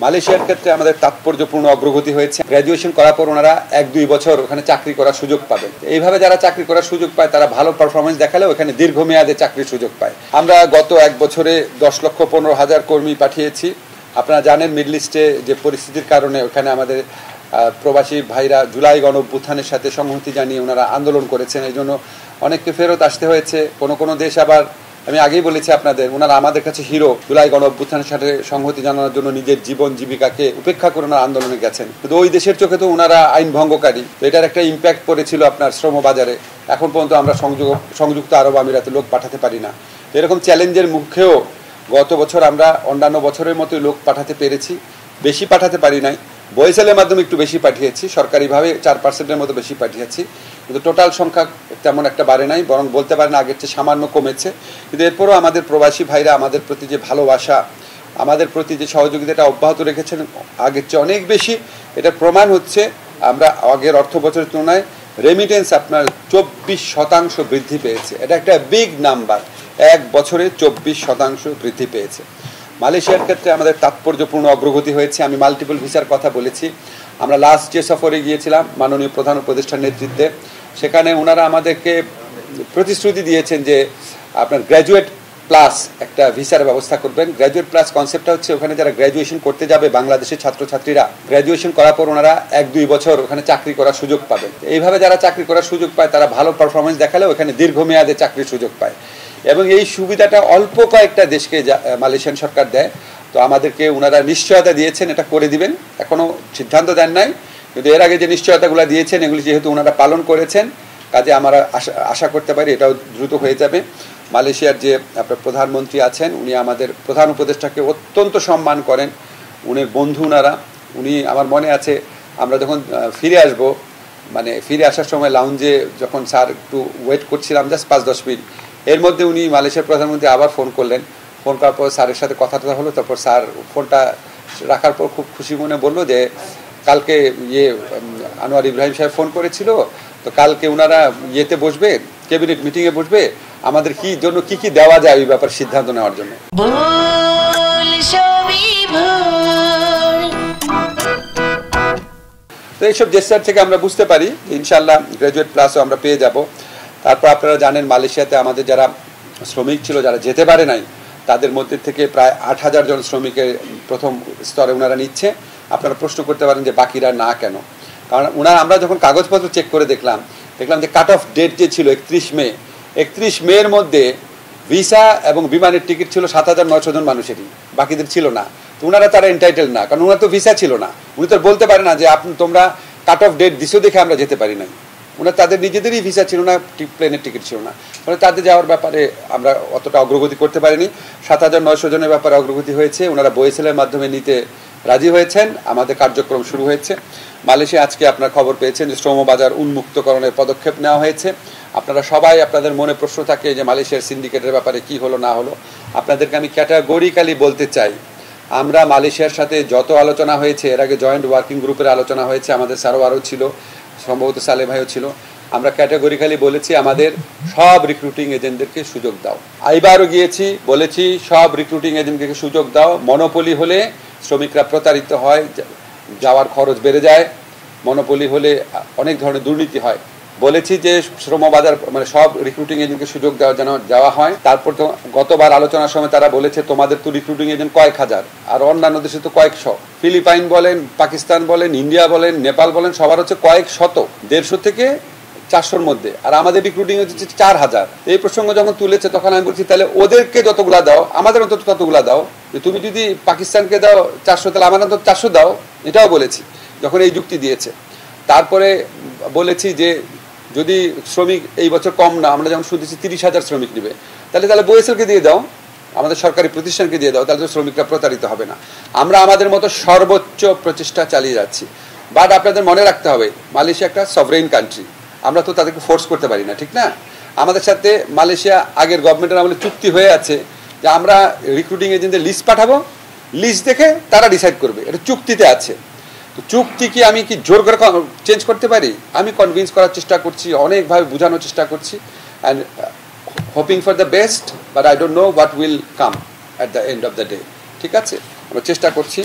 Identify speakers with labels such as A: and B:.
A: মালয়েশিয়ার ক্ষেত্রে আমাদের তাৎপর্যপূর্ণ অগ্রগতি হয়েছে। গ্র্যাজুয়েশন করার পর ওনারা 1-2 বছর ওখানে চাকরি করার সুযোগ পাবেন। এইভাবে যারা চাকরি করার সুযোগ পায় তারা ভালো পারফরমেন্স দেখালেও ওখানে দীর্ঘমেয়াদে চাকরির সুযোগ পায়। আমরা গত 1 বছরে 10,15,000 কর্মী পাঠিয়েছি। আপনারা জানেন মিডল ইস্টে যে পরিস্থিতির কারণে ওখানে আমাদের প্রবাসী ভাইরা জুলাই গণঅভ্যুত্থানের সাথে সংহতি জানিয়ে ওনারা আন্দোলন করেছেন। এই জন্য অনেককে ফেরত আসতে হয়েছে। কোনো দেশ আবার, আমি আগেই বলেছি আপনাদের, ওনারা আমাদের কাছে হিরো। জুলাই গণঅভ্যুত্থানের সাথে সংহতি জানানোর জন্য নিজের জীবন জীবিকাকে উপেক্ষা করে ওনারা আন্দোলনে গেছেন, কিন্তু ওই দেশের চোখে তো ওনারা আইন ভঙ্গকারী। তো এটার একটা ইম্প্যাক্ট পড়েছিল আপনার শ্রম বাজারে। এখন পর্যন্ত আমরা সংযুক্ত আরব আমিরাতে লোক পাঠাতে পারি না। এরকম চ্যালেঞ্জের মুখেও গত বছর আমরা অন্যান্য বছরের মতোই লোক পাঠাতে পেরেছি। বেশি পাঠাতে পারি নাই, বয়েসেলের মাধ্যমে একটু বেশি পাঠিয়েছি, সরকারিভাবে 4% মতো বেশি পাঠিয়েছি, কিন্তু টোটাল সংখ্যা তেমন একটা বাড়ে নাই, বরং বলতে পারেন আগের চেয়ে সামান্য কমেছে। কিন্তু এরপরও আমাদের প্রবাসী ভাইরা আমাদের প্রতি যে ভালোবাসা, আমাদের প্রতি যে সহযোগিতাটা অব্যাহত রেখেছেন আগের চেয়ে অনেক বেশি। এটা প্রমাণ হচ্ছে আমরা আগের অর্থ বছরের তুলনায় রেমিটেন্স আপনার 24% বৃদ্ধি পেয়েছে। এটা একটা বিগ নাম্বার। 1 বছরে 24% বৃদ্ধি পেয়েছে। মালয়েশিয়ার ক্ষেত্রে আমাদের তাৎপর্যপূর্ণ অগ্রগতি হয়েছে। আমি মাল্টিপল ভিসার কথা বলেছি। আমরা লাস্ট যে সফরে গিয়েছিলাম মাননীয় প্রধান উপদেষ্টার নেতৃত্বে, সেখানে ওনারা আমাদেরকে প্রতিশ্রুতি দিয়েছেন যে আপনার গ্র্যাজুয়েট প্লাস একটা ভিসার ব্যবস্থা করবেন। গ্র্যাজুয়েট প্লাস কনসেপ্টটা হচ্ছে ওখানে যারা গ্র্যাজুয়েশন করতে যাবে বাংলাদেশের ছাত্রছাত্রীরা, গ্র্যাজুয়েশন করার পর ওনারা 1-2 বছর ওখানে চাকরি করার সুযোগ পাবেন। এইভাবে যারা চাকরি করার সুযোগ পায় তারা ভালো পারফরমেন্স দেখালেও ওখানে দীর্ঘমেয়াদে চাকরির সুযোগ পায়। এবং এই সুবিধাটা অল্প কয়েকটা দেশকে মালয়েশিয়ান সরকার দেয়। তো আমাদেরকে ওনারা নিশ্চয়তা দিয়েছেন এটা করে দিবেন। এখনও সিদ্ধান্ত দেন নাই, কিন্তু এর আগে যে নিশ্চয়তাগুলো দিয়েছেন এগুলি যেহেতু ওনারা পালন করেছেন, কাজে আমরা আশা করতে পারি এটাও দ্রুত হয়ে যাবে। মালয়েশিয়ার যে আপনার প্রধানমন্ত্রী আছেন উনি আমাদের প্রধান উপদেষ্টাকে অত্যন্ত সম্মান করেন, উনির বন্ধু ওনারা। উনি, আমার মনে আছে আমরা যখন ফিরে আসব, মানে ফিরে আসার সময় লাউঞ্জে যখন স্যার একটু ওয়েট করছিলাম জাস্ট 5-10 মিনিট, এর মধ্যে উনি মালয়েশিয়ার প্রধানমন্ত্রী আবার ফোন করলেন। ফোন করার পর স্যারের সাথে কথা হলো। তারপর স্যার ফোনটা রাখার পর খুব খুশি মনে বললো যে কালকে আনোয়ার ইব্রাহিম সাহেব ফোন করেছিল, তো কালকে ওনারা ইয়েতে বসবে, ক্যাবিনেট মিটিংয়ে বসবে, আমাদের কি জন্য কি দেওয়া যায় ওই ব্যাপারে সিদ্ধান্ত নেওয়ার জন্য। তো এইসব জেস্টার থেকে আমরা বুঝতে পারি যে ইনশাল্লাহ গ্র্যাজুয়েট প্লাসও আমরা পেয়ে যাব। তারপর আপনারা জানেন মালয়েশিয়াতে আমাদের যারা শ্রমিক ছিল, যারা যেতে পারে নাই, তাদের মধ্যে থেকে প্রায় 8,000 জন শ্রমিকের প্রথম স্তরে ওনারা নিচ্ছে। আপনারা প্রশ্ন করতে পারেন যে বাকিরা না কেন? কারণ আমরা যখন কাগজপত্র চেক করে দেখলাম যে কাট অফ ডেট যে ছিল 31 মের মধ্যে ভিসা এবং বিমানের টিকিট ছিল 7,900 জন মানুষেরই, বাকিদের ছিল না। তো তারা এন্টাইটেল না, কারণ ওনার তো ভিসা ছিল না। উনি তো বলতে পারে না যে তোমরা কাট অফ ডেট দিছো দেখে আমরা যেতে পারি নাই। তাদের নিজেদেরই ভিসা ছিল না, প্লেনের টিকিট ছিল না, ফলে তাদের যাওয়ার ব্যাপারে আমরা অতটা অগ্রগতি করতে পারিনি। 7,900 জনের ব্যাপারে অগ্রগতি হয়েছে। ওনারা বয়েসেলের মাধ্যমে নিতে রাজি হয়েছেন, আমাদের কার্যক্রম শুরু হয়েছে। মালয়েশিয়া আজকে আপনার খবর পেয়েছেন যে শ্রমবাজার উন্মুক্তকরণের পদক্ষেপ নেওয়া হয়েছে। আপনারা সবাই, আপনাদের মনে প্রশ্ন থাকে যে মালয়েশিয়ার সিন্ডিকেটের ব্যাপারে কি হলো না হলো। আপনাদেরকে আমি ক্যাটাগরিক্যালি বলতে চাই, আমরা মালয়েশিয়ার সাথে যত আলোচনা হয়েছে, এর আগে জয়েন্ট ওয়ার্কিং গ্রুপের আলোচনা হয়েছে, আমাদের সারোয়ারও ছিল, সম্ভবত সালে ভাইও ছিল, আমরা ক্যাটাগরিক্যালি বলেছি আমাদের সব রিক্রুটিং এজেন্টদেরকে সুযোগ দাও। এবারও গিয়েছি, বলেছি সব রিক্রুটিং এজেন্টকে সুযোগ দাও। মনোপলি হলে শ্রমিকরা প্রতারিত হয়, যাওয়ার খরচ বেড়ে যায়, মনোপলি হলে অনেক ধরনের দুর্নীতি হয়। বলেছি যে শ্রমবাজার মানে সব রিক্রুটিং এজেন্টকে সুযোগ দেওয়া হয়। তারপর তো গতবার আলোচনার সময় তারা বলেছে তোমাদের তো রিক্রুটিং এজেন্ট কয়েক হাজার, আর অন্যান্য দেশে তো কয়েকশো। ফিলিপাইন বলেন, পাকিস্তান বলেন, ইন্ডিয়া বলেন, নেপাল বলেন, সবার হচ্ছে কয়েক শত, 150 থেকে 400-র মধ্যে, আর আমাদের রিক্রুটিং হচ্ছে 4,000। এই প্রসঙ্গ যখন তুলেছে তখন আমি বলছি তাহলে ওদেরকে যতগুলা দাও আমাদের অন্তত ততগুলা দাও। তুমি যদি পাকিস্তানকে দাও 400, তাহলে আমার অন্তত 400 দাও। এটাও বলেছি যখন এই যুক্তি দিয়েছে। তারপরে বলেছি যে যদি শ্রমিক এই বছর কম না, আমরা যেমন শুনতেছি 30,000 শ্রমিক নেবে, তাহলে বয়েসেলকে দিয়ে দাও, আমাদের সরকারি প্রতিষ্ঠানকে দিয়ে দাও, তাহলে তো শ্রমিকরা প্রতারিত হবে না। আমরা আমাদের মতো সর্বোচ্চ প্রচেষ্টা চালিয়ে যাচ্ছি। বাট আপনাদের মনে রাখতে হবে মালয়েশিয়া একটা সভরেইন কান্ট্রি, আমরা তো তাদেরকে ফোর্স করতে পারি না, ঠিক না? আমাদের সাথে মালয়েশিয়া আগের গভর্নমেন্টের আমলে চুক্তি হয়ে আছে যে আমরা রিক্রুটিং এজেন্টদের লিস্ট পাঠাবো, লিস্ট দেখে তারা ডিসাইড করবে, এটা চুক্তিতে আছে। তো চুক্তি কি আমি কি জোর করে চেঞ্জ করতে পারি? আমি কনভিন্স করার চেষ্টা করছি, অনেকভাবে বোঝানোর চেষ্টা করছি, and hoping for the best, but I don't know what will come at the end of the day. ঠিক আছে, আমরা চেষ্টা করছি।